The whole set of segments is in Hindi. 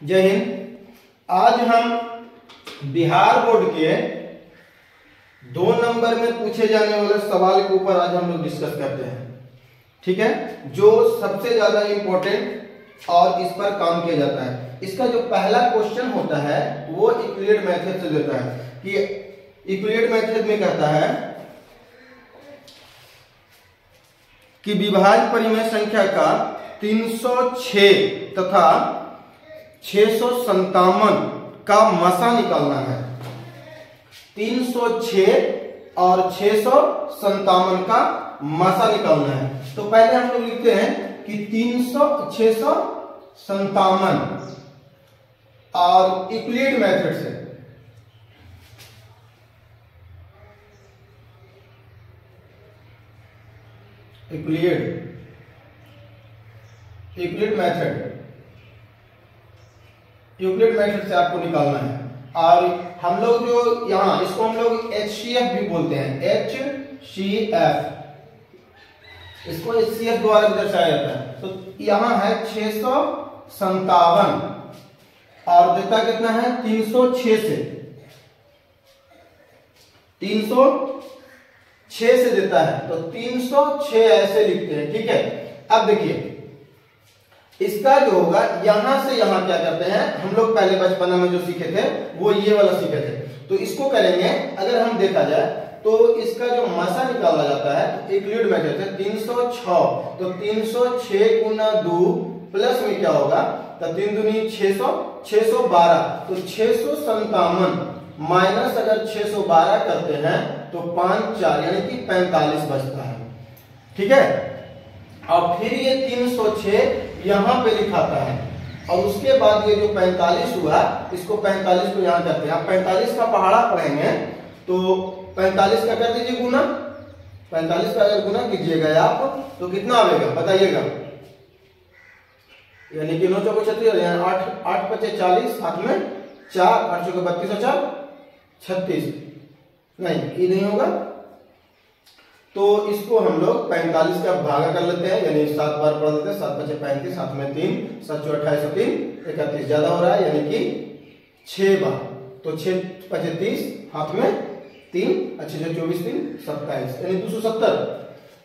जय हिंद। आज हम बिहार बोर्ड के 2 नंबर में पूछे जाने वाले सवाल के ऊपर आज हम लोग डिस्कस करते हैं। ठीक है, जो सबसे ज्यादा इंपॉर्टेंट और इस पर काम किया जाता है। इसका जो पहला क्वेश्चन होता है वो यूक्लिड मेथड से देता है कि यूक्लिड मेथड में कहता है कि विभाज्य परिमेय संख्या का 306 तथा 657 का मसा निकालना है। 306 और 657 का मसा निकालना है। तो पहले हम लोग लिखते हैं कि 657 और यूक्लिड मेथड से यूक्लिड मेथड से आपको निकालना है। और हम लोग जो यहां इसको हम लोग HCF भी बोलते हैं, HCF, इसको HCF द्वारा भी दर्शाया जाता है। तो यहां है 657 और देता कितना है 306 से 306 से देता है। तो 306 ऐसे लिखते हैं। ठीक है, अब देखिए इसका जो होगा यहां से यहां क्या करते हैं, हम लोग पहले बचपन में जो सीखे थे वो ये वाला सीखे थे। तो इसको करेंगे, अगर हम देखा जाए तो इसका जो मसा निकाला जाता है तो यूक्लिड मेथड से 306, तो 306 गुना 2 प्लस में क्या होगा, तो 3 दूनी 600, 612, तो 657 माइनस अगर 612 करते हैं तो 5 4 यानी कि 45 बचता है। ठीक है, और फिर ये 306 यहां पे लिखाता है और उसके बाद ये जो 45 हुआ इसको 45 को यहां करते हैं। आप 45 का पहाड़ा पढ़ेंगे तो 45 का कर दीजिए गुना, 45 का अगर गुना कीजिएगा आप तो कितना आएगा बताइएगा, यानी कि 9 चौको 36, 8 8 5 40, हाथ में 4, 8 चौको 32 और 4 36, नहीं ये नहीं होगा। तो इसको हम लोग 45 का भागा कर लेते हैं, यानी 7 बार पढ़ लेते हैं। 7 5 35, हाथ में 3, 7 4 28, 3 31, ज्यादा हो रहा है यानी कि 6 बार, तो 6 5 30, हाथ में 3, अच्छे से 24 3 27, यानी 270।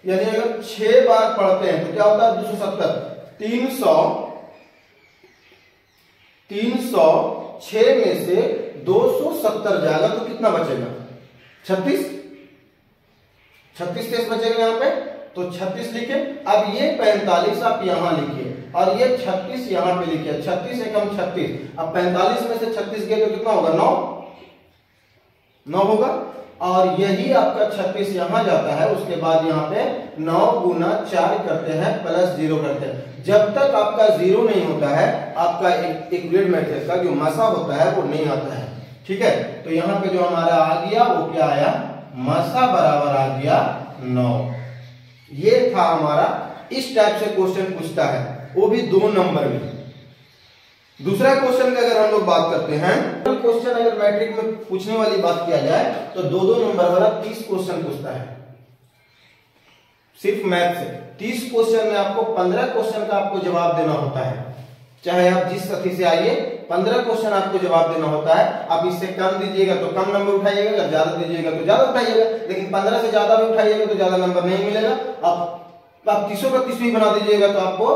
यानी अगर 6 बार पढ़ते हैं तो क्या होता है 270, 306 में से 270 जाएगा तो कितना बचेगा, 36 36 बचेगा यहाँ पे, तो 36 लिखे। अब ये 45 आप यहां लिखिए और ये 36 यहां पे लिखिए, 36 एकम 36। अब 45 में से 36 गए तो कितना होगा, 9 होगा। और यही आपका 36 यहां जाता है, उसके बाद यहाँ पे 9 गुना 4 करते हैं प्लस 0 करते हैं। जब तक आपका 0 नहीं होता है आपका यूक्लिड मेथड का जो मसा होता है वो नहीं आता है। ठीक है, तो यहाँ पे जो हमारा आ गया वो क्या आया, मसा बराबर आ गया 9। ये था हमारा, इस टाइप से क्वेश्चन पूछता है, वो भी 2 नंबर में। दूसरा क्वेश्चन की अगर हम लोग बात करते हैं, तो क्वेश्चन अगर मैट्रिक में पूछने वाली बात किया जाए तो 2 नंबर वाला 30 क्वेश्चन पूछता है सिर्फ मैथ से। 30 क्वेश्चन में आपको 15 क्वेश्चन का आपको जवाब देना होता है। चाहे आप जिस सती से आइए, 15 क्वेश्चन आपको जवाब देना होता है। आप इससे कम दीजिएगा तो कम नंबर उठाइएगा, अगर ज्यादा दीजिएगा तो ज्यादा उठाइएगा, लेकिन 15 से ज्यादा भी उठाइएगा तो ज्यादा नंबर नहीं मिलेगा। आप 30 का 30 भी बना दीजिएगा तो आपको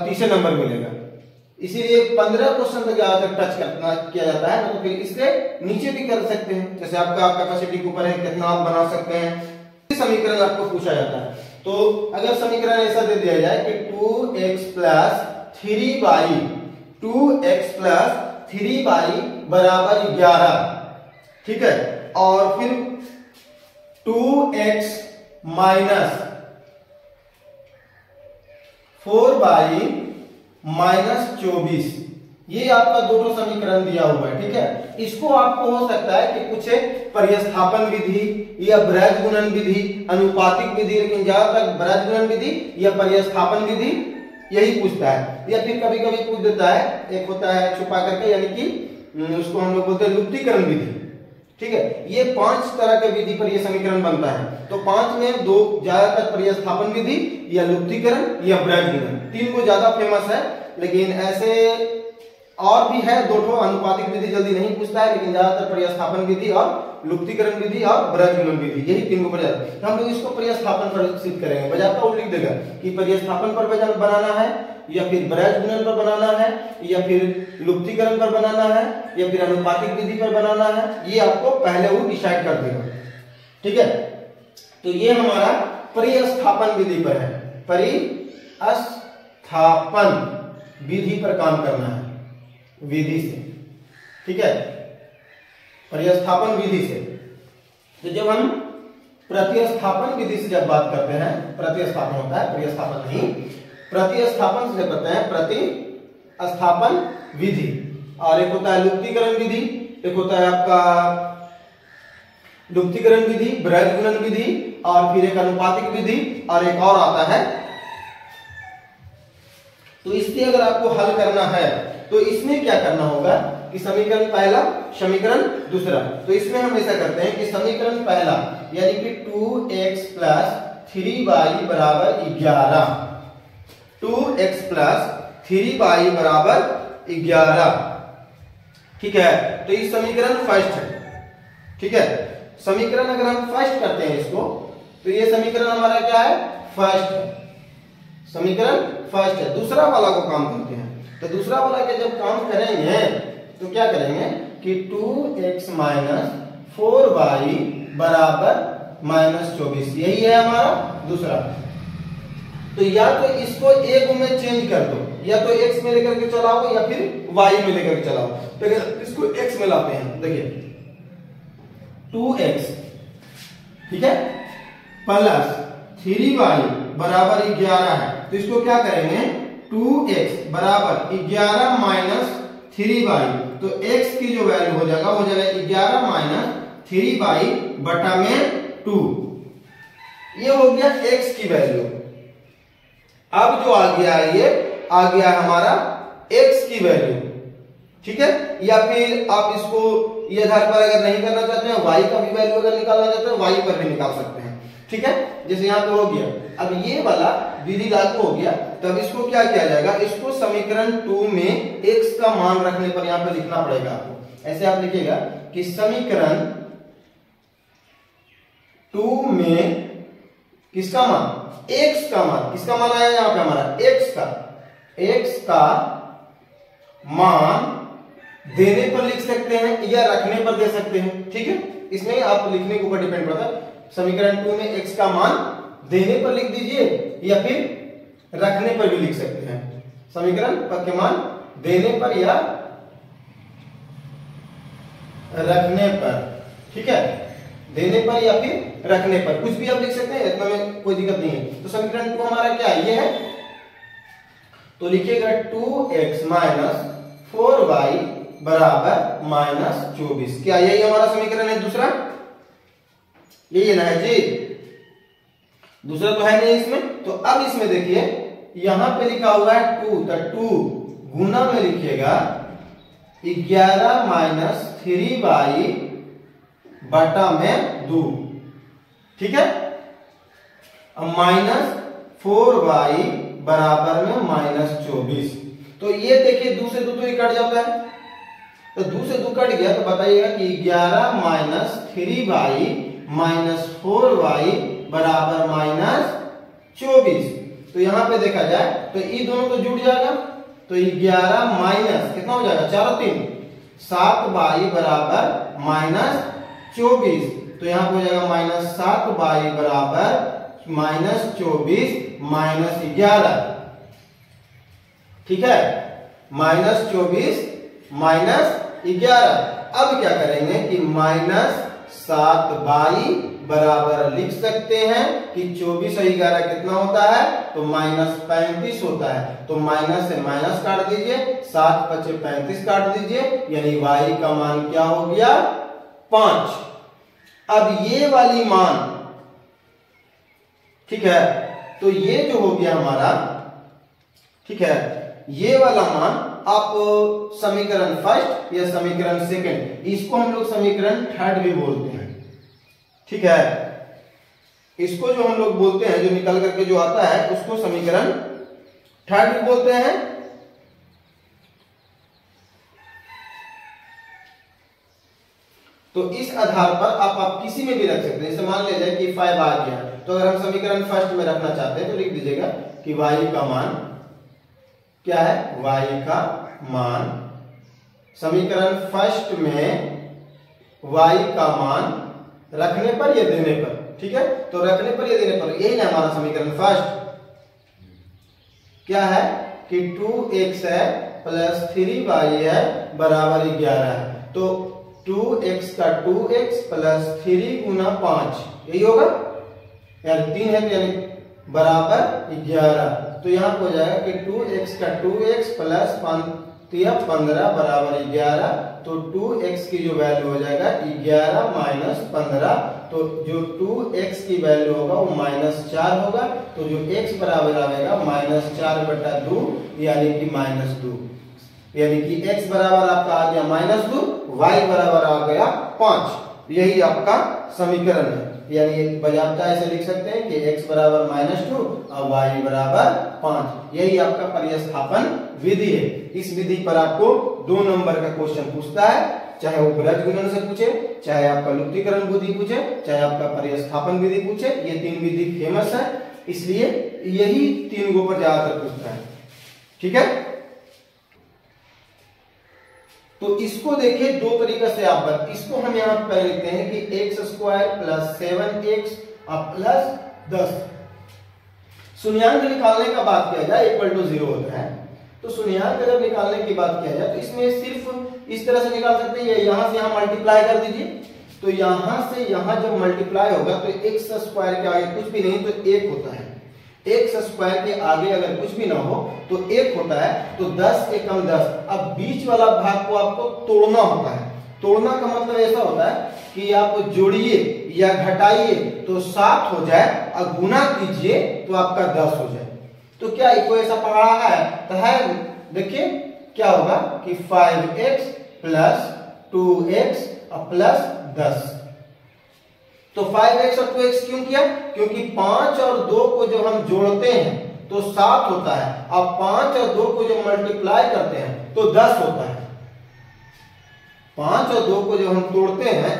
30 नंबर मिलेगा। इसीलिए 15 क्वेश्चन तक ज्यादातर टच करना किया जाता है, तो फिर इससे नीचे भी कर सकते हैं, जैसे आपका कैपेसिटी के ऊपर है कितना आप बना सकते हैं। समीकरण आपको पूछा जाता है, तो अगर समीकरण ऐसा दे दिया जाए कि 2x प्लस 3y बराबर 11, ठीक है, और फिर 2x माइनस 4y माइनस 24, ये आपका दोनों समीकरण दिया हुआ है। ठीक है, इसको आपको हो सकता है कि कुछ परिस्थापन विधि या ब्रज गुणन विधि, अनुपातिक विधि, लेकिन ज्यादातर ब्रज गुणन विधि या परिस्थापन विधि यही पूछता है, या फिर कभी कभी पूछ देता है, एक होता है छुपा करके, यानी कि उसको हम लोग बोलते हैं लुप्तीकरण विधि। ठीक है, ये 5 तरह के विधि पर ये समीकरण बनता है। तो 5 में 2 ज्यादातर प्रतिस्थापन विधि या लुप्तीकरण या ब्रज गुणन, 3 को ज्यादा फेमस है। लेकिन ऐसे और भी है दो ठो अनुपातिक विधि, जल्दी नहीं पूछता है, लेकिन ज्यादातर प्रतिस्थापन विधि और लुप्तीकरण विधि और ब्रजगुणन विधि, यही तीन को प्रजाता है। तो हम लोग इसको प्रतिस्थापन पर सिद्ध करेंगे। बजाता हूं लिख देगा कि प्रतिस्थापन पर बनाना है, या फिर ब्रजगुणन पर बनाना है, या फिर लुप्तीकरण पर बनाना है, या फिर अनुपातिक विधि पर बनाना है, ये आपको पहले वो डिसाइड कर देगा। ठीक है, तो ये हमारा प्रतिस्थापन विधि पर है, प्रतिस्थापन विधि पर काम करना है, विधि से। ठीक है, प्रतिस्थापन विधि से। तो जब हम प्रतिस्थापन विधि से जब बात करते हैं, प्रतिस्थापन होता है, प्रतिस्थापन नहीं, प्रतिस्थापन से करते हैं प्रतिस्थापन विधि। और एक होता है लुप्तीकरण विधि, एक होता है आपका लुप्तीकरण विधि, ब्रजगुणन विधि, और फिर एक अनुपातिक विधि, और एक और आता है। तो इससे अगर आपको हल करना है तो इसमें क्या करना होगा कि समीकरण पहला, समीकरण दूसरा। तो इसमें हम ऐसा करते हैं कि समीकरण पहला यानी कि 2x प्लस 3y बराबर 11, 2x प्लस 3y बराबर 11। ठीक है, तो ये समीकरण फर्स्ट है। ठीक है, समीकरण अगर हम फर्स्ट करते हैं इसको, तो ये समीकरण हमारा क्या है, फर्स्ट है, समीकरण फर्स्ट है। दूसरा वाला को काम करते हैं। तो दूसरा वाला के जब काम करेंगे तो क्या करेंगे कि 2x माइनस 4y बराबर -24, यही है हमारा दूसरा। तो या तो इसको एक में चेंज कर दो, या तो x में लेकर के चलाओ या फिर y में लेकर के चलाओ। तो इसको x में लाते हैं, देखिए 2x, ठीक है, प्लस 3y बराबर 11 है। तो इसको क्या करेंगे, 2x बराबर 11 माइनस 3y, तो x की जो वैल्यू हो जाएगा 11 माइनस 3y बटा में 2, ये हो गया x की वैल्यू। अब जो आ गया ये आ गया हमारा x की वैल्यू। ठीक है, या फिर आप इसको ये आधार पर अगर नहीं करना चाहते हैं, y का भी वैल्यू अगर निकालना चाहते हैं y पर भी निकाल सकते हैं। ठीक है, जैसे यहाँ पे हो गया। अब ये वाला विधि लागू हो गया, तब इसको क्या किया जाएगा, इसको समीकरण 2 में x का मान रखने पर यहाँ पे लिखना पड़ेगा आपको। ऐसे आप लिखिएगा कि समीकरण 2 में किसका मान, x का मान, किसका मान आया यहाँ पे हमारा, x का मान देने पर लिख सकते हैं या रखने पर दे सकते हैं। ठीक है, इसमें आप लिखने के ऊपर डिपेंड करता है। समीकरण 2 में x का मान देने पर लिख दीजिए या फिर रखने पर भी लिख सकते हैं। समीकरण के मान देने पर या रखने पर, ठीक है, देने पर या फिर रखने पर, कुछ भी आप लिख सकते हैं, इतना में कोई दिक्कत नहीं है। तो समीकरण 2 हमारा क्या ये है, तो लिखिएगा 2x माइनस 4y बराबर -24। क्या यही हमारा समीकरण है दूसरा, यही है ना जी, दूसरा तो है नहीं इसमें। तो अब इसमें देखिए यहां पे लिखा हुआ है 2, तो 2 गुना में लिखिएगा 11 माइनस 3y बटा में 2। ठीक है, अब -4y बराबर में -24। तो ये देखिए 2 से 2 तो ये कट जाता है, तो 2 से 2 कट गया, तो बताइएगा कि 11 माइनस 3y माइनस 4y बराबर -24। तो यहां पे देखा जाए तो ये दोनों तो जुड़ जाएगा, तो 11 माइनस कितना हो जाएगा, 4 और 3 7y बराबर -24। तो यहां पे हो जाएगा -7y बराबर -24 -11। ठीक है, -24 -11। अब क्या करेंगे कि -7y बराबर लिख सकते हैं कि 24 और 11 कितना होता है, तो -35 होता है। तो माइनस से माइनस काट दीजिए, 7 × 5 = 35 काट दीजिए, यानी y का मान क्या हो गया, 5। अब ये वाली मान, ठीक है, तो ये जो हो गया हमारा, ठीक है, ये वाला मान आप समीकरण फर्स्ट या समीकरण सेकंड, इसको हम लोग समीकरण थर्ड भी बोलते हैं। ठीक है, इसको जो हम लोग बोलते हैं, जो निकल करके जो आता है, उसको समीकरण थर्ड भी बोलते हैं तो इस आधार पर आप किसी में भी रख सकते हैं। जैसे मान लीजिए कि 5 आ गया, तो अगर हम समीकरण फर्स्ट में रखना चाहते हैं तो लिख दीजिएगा कि y का मान क्या है, y का मान समीकरण फर्स्ट में y का मान रखने पर या देने पर, ठीक है, तो रखने पर या देने पर, यही ना हमारा समीकरण फर्स्ट क्या है कि 2x है प्लस 3y है बराबर 11 है। तो 2x का 2x प्लस 3 गुना 5, यही होगा यार, 3 है तो यानी बराबर 11। तो यहाँ हो जाएगा कि 2x का 2x प्लस 15 बराबर 11। तो 2x की जो वैल्यू हो जाएगा 11 माइनस 15, तो जो 2x की वैल्यू होगा वो -4 होगा। तो जो x बराबर आएगा -4/2 यानी कि -2, यानी कि x बराबर आपका आ गया -2, y बराबर आ गया 5। यही आपका समीकरण है, यानी बजाबता ऐसे लिख सकते हैं कि x बराबर -2 और y बराबर 5। यही आपका प्रतिस्थापन विधि है। इस विधि पर आपको 2 नंबर का क्वेश्चन पूछता है, चाहे वो ब्रज गुणन से पूछे, चाहे आपका लुप्तीकरण विधि पूछे, चाहे आपका प्रतिस्थापन विधि पूछे। ये 3 विधि फेमस है, इसलिए यही 3 गो पर ज्यादातर पूछता है, ठीक है। तो इसको देखिए 2 तरीके से आप इसको हम यहाँ पर लिखते हैं कि x² प्लस 7x प्लस 10। शून्यांक निकालने का बात किया जाए इक्वल टू 0 होता है, तो शून्यांक अगर निकालने की बात किया जाए तो इसमें सिर्फ इस तरह से निकाल सकते हैं, यहां से यहां मल्टीप्लाई कर दीजिए। तो यहां से यहां जब मल्टीप्लाई होगा तो x² के आगे कुछ भी नहीं तो 1 होता है, x² के आगे अगर कुछ भी ना हो तो 1 होता है। तो 10 एकम 10। अब बीच वाला भाग को आपको तोड़ना होता है। तोड़ना का मतलब ऐसा होता है कि आप जोड़िए या घटाइए तो 7 हो जाए और गुना कीजिए तो आपका 10 हो जाए। तो क्या इसको ऐसा पढ़ा है तो है, देखिए क्या होगा कि 5x प्लस 2x प्लस 10। तो 5x और 2x क्यों किया, क्योंकि 5 और 2 को जब हम जोड़ते हैं तो 7 होता है, अब 5 और 2 को जब मल्टीप्लाई करते हैं तो 10 होता है। 5 और 2 को जब हम तोड़ते हैं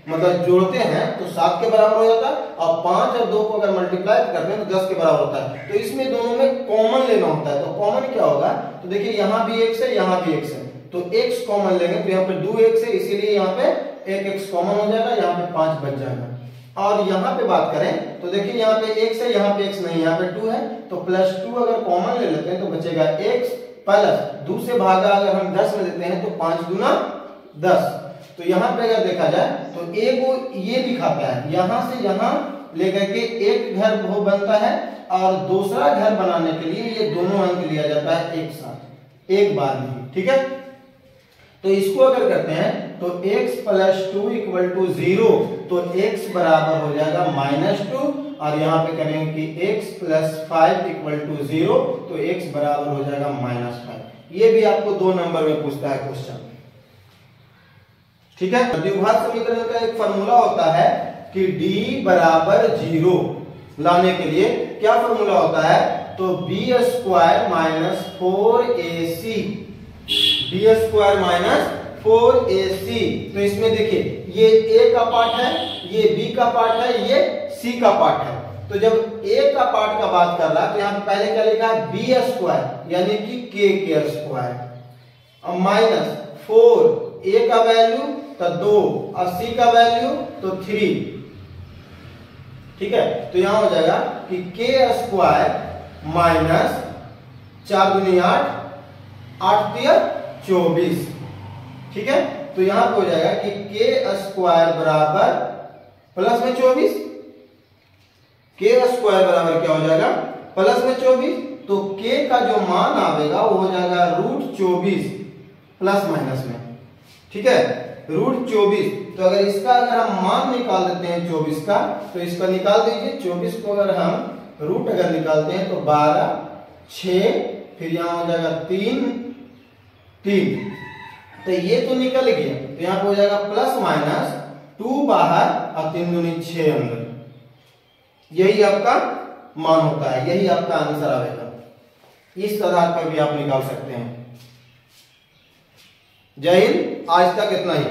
मतलब जोड़ते हैं तो 7 के बराबर हो जाता है, और 5 और 2 को अगर मल्टीप्लाई करते हैं तो 10 के बराबर होता है। तो इसमें दोनों में कॉमन लेना होता है। तो कॉमन क्या होगा, तो देखिए यहाँ भी x है, यहाँ भी x है, तो x कॉमन लेंगे तो यहाँ पे 2x है, इसीलिए यहाँ पे 1x कॉमन हो जाएगा, यहाँ पे 5 बच जाएगा। और यहाँ पे बात करें तो देखिए यहाँ पे x है, यहाँ पे x नहीं, यहाँ पे 2 है, तो +2 अगर कॉमन ले लेते हैं तो बचेगा x प्लस 2 से भागा अगर हम 10 में देते हैं तो 5 गुना 10। तो यहाँ पे अगर देखा जाए तो एक वो ये दिखाता है, यहाँ से यहाँ लेकर के एक घर वो बनता है और दूसरा घर बनाने के लिए ये दोनों अंक लिया जाता है एक साथ, एक बार नहीं, ठीक है। तो इसको अगर करते हैं तो x प्लस 2 इक्वल टू 0, तो x बराबर हो जाएगा -2, और यहाँ पे करेंगे कि x प्लस 5 इक्वल टू 0, तो x बराबर हो जाएगा -5। ये भी आपको 2 नंबर में पूछता है क्वेश्चन, ठीक है। द्विघात समीकरण का एक फॉर्मूला होता है कि d बराबर 0 लाने के लिए क्या फॉर्मूला होता है, तो b² minus 4ac, b² minus 4ac। तो इसमें देखिए ये a का पार्ट है, ये b का पार्ट है, ये c का पार्ट है। तो जब a का पार्ट का बात कर रहा है तो यहाँ पहले क्या लिखा है b² यानी कि k² अब माइनस 4, a का वैल्यू तो 2 और c का वैल्यू तो 3, ठीक है। तो यहां हो जाएगा कि k² माइनस 4 दूनी 8, 8 तिया 24, ठीक है। तो यहां पे हो जाएगा कि k² बराबर प्लस में 24, k² बराबर क्या हो जाएगा प्लस में 24। तो k का जो मान आवेगा वो हो जाएगा √24 प्लस माइनस में, ठीक है, √24। तो अगर इसका अगर हम मान निकाल देते हैं 24 का, तो इसका निकाल दीजिए। 24 को अगर हम रूट अगर निकालते हैं तो 12, 6, फिर यहां हो जाएगा 3, 3, तो ये तो निकल गया। तो यहां पे हो जाएगा प्लस माइनस 2 बाहर और 3 दूनी 6 अंदर। यही आपका मान होता है, यही आपका आंसर आएगा। इस आधार पर भी आप निकाल सकते हैं। जय हिंद, आज तक इतना ही।